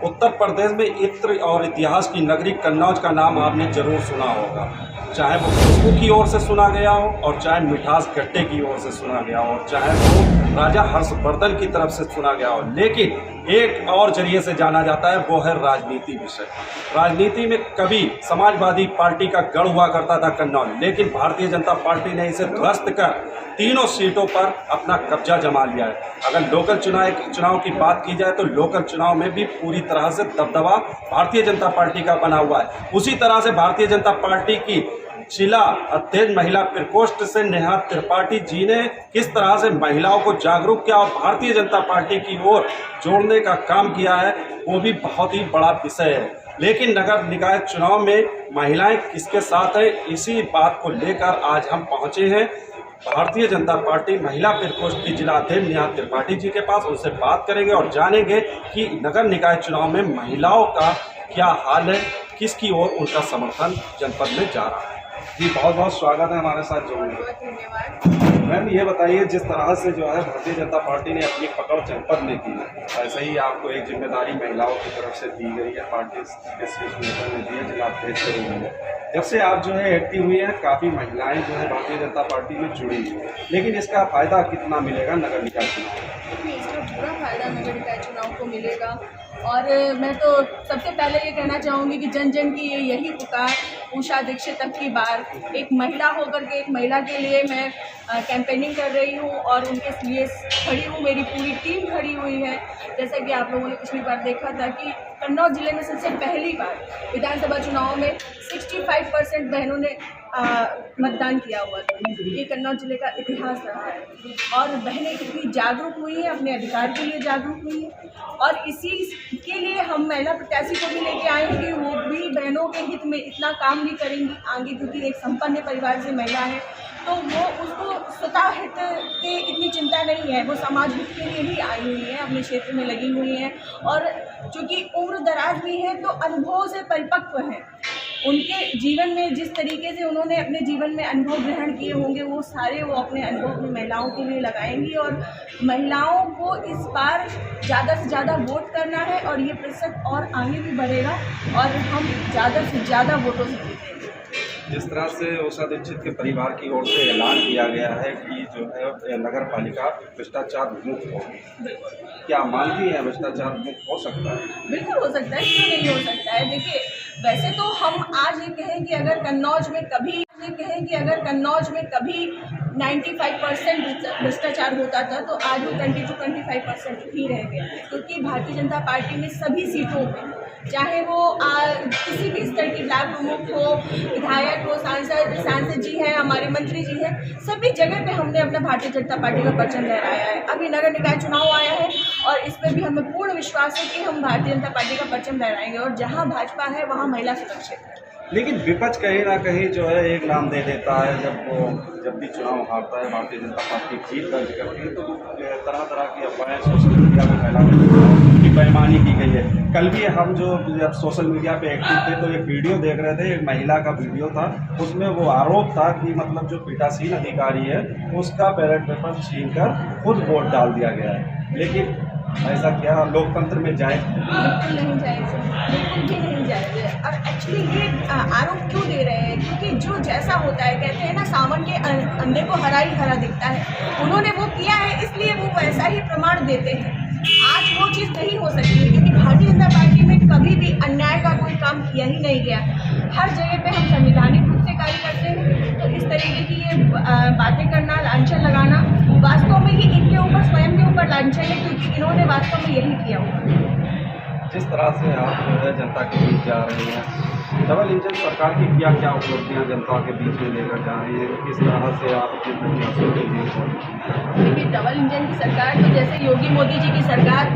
उत्तर प्रदेश में इत्र और इतिहास की नगरी कन्नौज का नाम आपने जरूर सुना होगा, चाहे वो खुशबू की ओर से सुना गया हो और चाहे मिठास गट्टे की ओर से सुना गया हो, चाहे वो राजा हर्षवर्धन की तरफ से सुना गया हो। लेकिन एक और जरिए से जाना जाता है, वो है राजनीति विषय। राजनीति में कभी समाजवादी पार्टी का गढ़ हुआ करता था कन्नौज, लेकिन भारतीय जनता पार्टी ने इसे ध्वस्त कर तीनों सीटों पर अपना कब्जा जमा लिया है। अगर लोकल चुनाव की बात की जाए तो लोकल चुनाव में भी पूरी तरह से दबदबा भारतीय जनता पार्टी का बना हुआ है। उसी तरह से भारतीय जनता पार्टी की जिला अध्यक्ष महिला प्रकोष्ठ से नेहा त्रिपाठी जी ने किस तरह से महिलाओं को जागरूक किया और भारतीय जनता पार्टी की ओर जोड़ने का काम किया है, वो भी बहुत ही बड़ा विषय है। लेकिन नगर निकाय चुनाव में महिलाएं किसके साथ है, इसी बात को लेकर आज हम पहुंचे हैं भारतीय जनता पार्टी महिला प्रकोष्ठ की जिला अध्यक्ष नेहा त्रिपाठी जी के पास। उनसे बात करेंगे और जानेंगे कि नगर निकाय चुनाव में महिलाओं का क्या हाल है, किसकी ओर उनका समर्थन जनपद में जा रहा है। जी बहुत बहुत स्वागत है हमारे साथ जोड़ने में। मैम ये बताइए, जिस तरह से जो है भारतीय जनता पार्टी ने अपनी पकड़ जनपद में की है, ऐसे ही आपको एक जिम्मेदारी महिलाओं की तरफ से दी गई है, पार्टी के शीर्ष नेता ने दी है, जिला अध्यक्ष के रूप में। जब से आप जो है एक्टिव हुई हैं, काफ़ी महिलाएं जो है भारतीय जनता पार्टी में जुड़ी हुई हैं, लेकिन इसका फ़ायदा कितना मिलेगा नगर निकाय चुनाव? इसका पूरा फायदा नगर निकाय चुनाव को मिलेगा। और मैं तो सबसे पहले ये कहना चाहूँगी कि जन जन की यही पुकार, उषा दीक्षित तक की बार, एक महिला होकर के एक महिला के लिए मैं कैंपेनिंग कर रही हूँ और उनके लिए खड़ी हूँ। मेरी पूरी टीम खड़ी हुई है। जैसा कि आप लोगों ने पिछली बार देखा था कि कन्नौज जिले में सबसे पहली बार विधानसभा चुनाव में 65% बहनों ने मतदान किया हुआ था। ये कन्नौज जिले का इतिहास रहा है और बहनें कितनी जागरूक हुई हैं, अपने अधिकार के लिए जागरूक हुई हैं। और इसी के लिए हम महिला प्रत्याशी को भी लेके आए हैं कि वो भी बहनों के हित में इतना काम भी करेंगी आगे, क्योंकि एक संपन्न परिवार से महिला है तो वो उसको स्वतः हित की इतनी चिंता नहीं है, वो समाज हित के लिए ही आई हुई है, अपने क्षेत्र में लगी हुई हैं। और चूँकि उम्र दराज भी है तो अनुभव से परिपक्व हैं। उनके जीवन में जिस तरीके से उन्होंने अपने जीवन में अनुभव ग्रहण किए होंगे, वो सारे वो अपने अनुभव अपनी महिलाओं के लिए लगाएंगी। और महिलाओं को इस बार ज़्यादा से ज़्यादा वोट करना है और ये प्रतिशत और आगे भी बढ़ेगा और हम ज़्यादा से ज़्यादा वोटों से जीतेंगे। जिस तरह से उषा दीक्षित के परिवार की ओर से ऐलान किया गया है कि जो है नगर पालिका भ्रष्टाचार मुक्त होगी, क्या मानती हैं भ्रष्टाचार मुक्त हो सकता है? बिल्कुल हो सकता है, क्यों नहीं हो सकता है। देखिए, वैसे तो हम आज ये कहें कि अगर कन्नौज में कभी 95% भ्रष्टाचार होता था तो आज वो 20-25% ही रह गया है। क्योंकि भारतीय जनता पार्टी में सभी सीटों में, चाहे वो किसी भी स्तर की ब्लॉक प्रमुख हो, विधायक हो, सांसद जी हैं, हमारे मंत्री जी हैं, सभी जगह पे हमने अपना भारतीय जनता पार्टी का परचम लहराया है। अभी नगर निकाय चुनाव आया है और इस पर भी हमें पूर्ण विश्वास है कि हम भारतीय जनता पार्टी का परचम लहराएंगे और जहाँ भाजपा है वहाँ महिला सुरक्षित है। लेकिन विपक्ष कहीं ना कहीं जो है एक नाम दे देता है, जब भी चुनाव हारता है भारतीय जनता पार्टी जीत दर्ज करती है तो तरह तरह की अफवाहें सोशल मीडिया पर फैलाने की बेईमानी की गई है। कल भी हम जब सोशल मीडिया पे एक्टिव थे तो एक वीडियो देख रहे थे, एक महिला का वीडियो था, उसमें वो आरोप था कि मतलब जो पीठासीन अधिकारी है उसका बैलेट पेपर छीन कर खुद वोट डाल दिया गया है। लेकिन ऐसा क्या लोकतंत्र में जायज़? बिल्कुल नहीं जायज़, बिल्कुल भी नहीं जायज़ है। और एक्चुअली ये आरोप क्यों दे रहे हैं? क्योंकि जो जैसा होता है, कहते हैं ना, सावन के अंधे को हरा ही हरा दिखता है। उन्होंने वो किया है इसलिए वो वैसा ही प्रमाण देते हैं। आज वो चीज़ नहीं हो सकती है क्योंकि भारतीय जनता पार्टी में कभी भी अन्याय का कोई काम किया ही नहीं गया। हर जगह पे हम संवैधानिक रूप से कार्य करते हैं। तो इस तरीके की ये बातें करना, लांछन लगाना, वास्तव में ही इनके ऊपर, स्वयं के ऊपर लांछन है, क्योंकि इन्होंने वास्तव में यही किया हुआ। जिस तरह से आप जो है जनता के बीच जा रही हैं, डबल इंजन सरकार की क्या क्या उपलब्धियां जनता के बीच में लेकर जा रही है, किस तरह से आप अपने प्रत्याशियों के लिए? देखिए, डबल इंजन की सरकार तो जैसे योगी मोदी जी की सरकार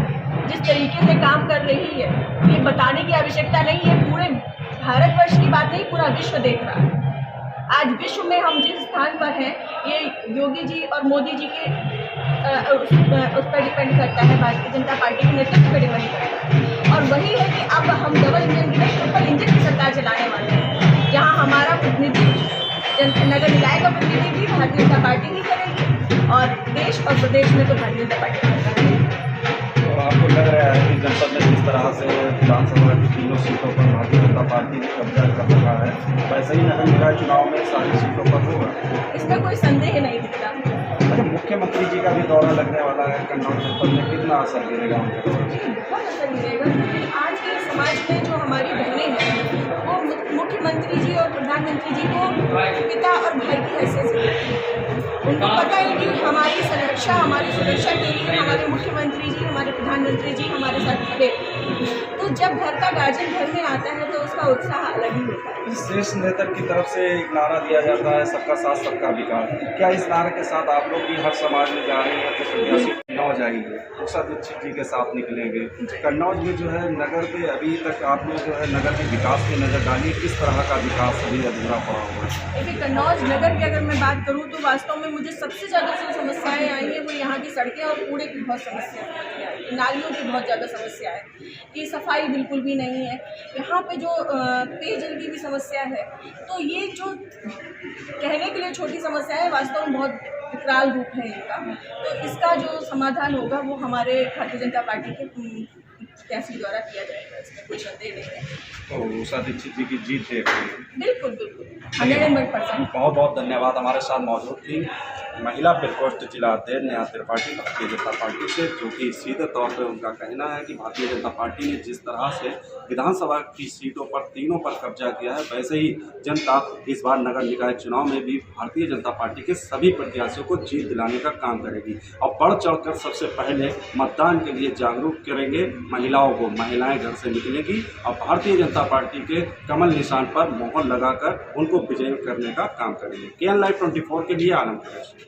जिस तरीके से काम कर रही है, ये बताने की आवश्यकता नहीं है। पूरे भारतवर्ष की बात नहीं, पूरा विश्व देख रहा है। आज विश्व में हम जिस स्थान पर हैं, ये योगी जी और मोदी जी के उस पर डिपेंड करता है, भारतीय जनता पार्टी के नेतृत्व पर डिपेंड करता है। और वही है कि अब हम डबल इंजन की नहीं, ट्रिपल इंजन की सरकार चलाने वाले हैं, जहाँ हमारा प्रतिनिधि, नगर निकाय का प्रतिनिधि भी भारतीय जनता पार्टी ही करेगी और देश और प्रदेश में तो भारतीय जनता पार्टी करेगी। तो आपको लग रहा है कि जनपद में जिस तरह से विधानसभा की तीनों सीटों पर भारतीय जनता पार्टी ने कब्जा कर रखा है, वैसे ही नगर निकाय चुनाव में सारी सीटों पर होगा। इसमें कोई संदेह नहीं दिखता। अच्छा, मुख्यमंत्री जी का भी दौरा लगने वाला है कन्नौज जनपद में, कितना असर गिरेगा उनके दौरे से? बहुत असर मिलेगा, क्योंकि आज के समाज में जो हमारी बहनें हैं वो मुख्यमंत्री जी और प्रधानमंत्री जी को पिता और भाई की हैसियत से देखती हैं। उनको पता है कि हमारी सुरक्षा के लिए हमारे मुख्यमंत्री जी, हमारे प्रधानमंत्री जी हमारे साथ खड़े हैं। तो जब घर का गार्जियन घर में आता है तो उसका उत्साह अलग ही होता है। शीर्ष नेतृत्व की तरफ से एक नारा दिया जाता है, सबका साथ सबका विकास। क्या इस नारे के साथ आप लोग भी हर समाज में जा रहे हैं, तो प्रत्याशी कन्नौज आएंगे, उषा दीक्षित जी के साथ निकलेंगे? कन्नौज में जो है नगर के अभी तक आपने जो है नगर के विकास की नज़र डाली, किस तरह का विकास अभी अधूरा पड़ा हुआ है? देखिए, कन्नौज नगर की अगर मैं बात करूँ तो वास्तव में मुझे सबसे ज़्यादा जो समस्याएं आई हैं वो यहाँ की सड़कें और कूड़े की बहुत समस्या है, नालियों की बहुत ज़्यादा समस्या है कि सफाई बिल्कुल भी नहीं है। यहाँ पे जो पेयजल की भी समस्या है, तो ये जो कहने के लिए छोटी समस्या है वास्तव में बहुत विकराल रूप है इनका। तो इसका जो समाधान होगा वो हमारे भारतीय जनता पार्टी के प्रत्याशी द्वारा किया जाएगा, इसमें कोई संदेह नहीं है। तो उषा दीक्षित जी की जीत है? बिल्कुल बिल्कुल 100%। बहुत बहुत धन्यवाद। हमारे साथ मौजूद थी महिला प्रकोष्ठ जिला अध्यक्ष नेहा त्रिपाठी भारतीय जनता पार्टी से, जो कि सीधे तौर पर उनका कहना है कि भारतीय जनता पार्टी ने जिस तरह से विधानसभा की सीटों पर तीनों पर कब्जा किया है, वैसे ही जनता इस बार नगर निकाय चुनाव में भी भारतीय जनता पार्टी के सभी प्रत्याशियों को जीत दिलाने का काम करेगी और बढ़ चढ़कर सबसे पहले मतदान के लिए जागरूक करेंगे महिलाओं को। महिलाएं घर से निकलेंगी और भारतीय जनता पार्टी के कमल निशान पर मोहर लगाकर उनको विजयी करने का काम करेंगे। KN Live 24 के लिए आलम कुरैशी।